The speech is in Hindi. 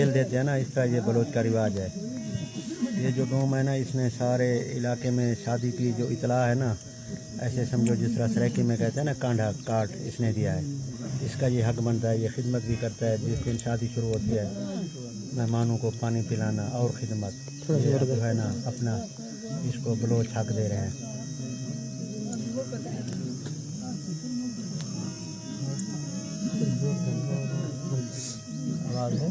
खेल देते हैं ना, इसका ये बलोच का रिवाज है। ये जो गाँव है ना, इसने सारे इलाके में शादी की जो इतला है ना, ऐसे समझो जिस तरह सराइकी में कहते हैं ना कांधा काट, इसने दिया है। इसका ये हक बनता है, ये खिदमत भी करता है। जिस दिन शादी शुरू होती है, मेहमानों को पानी पिलाना और खिदमत, ये जो है ना अपना इसको बलोच हक दे रहे हैं। आवाज़ है।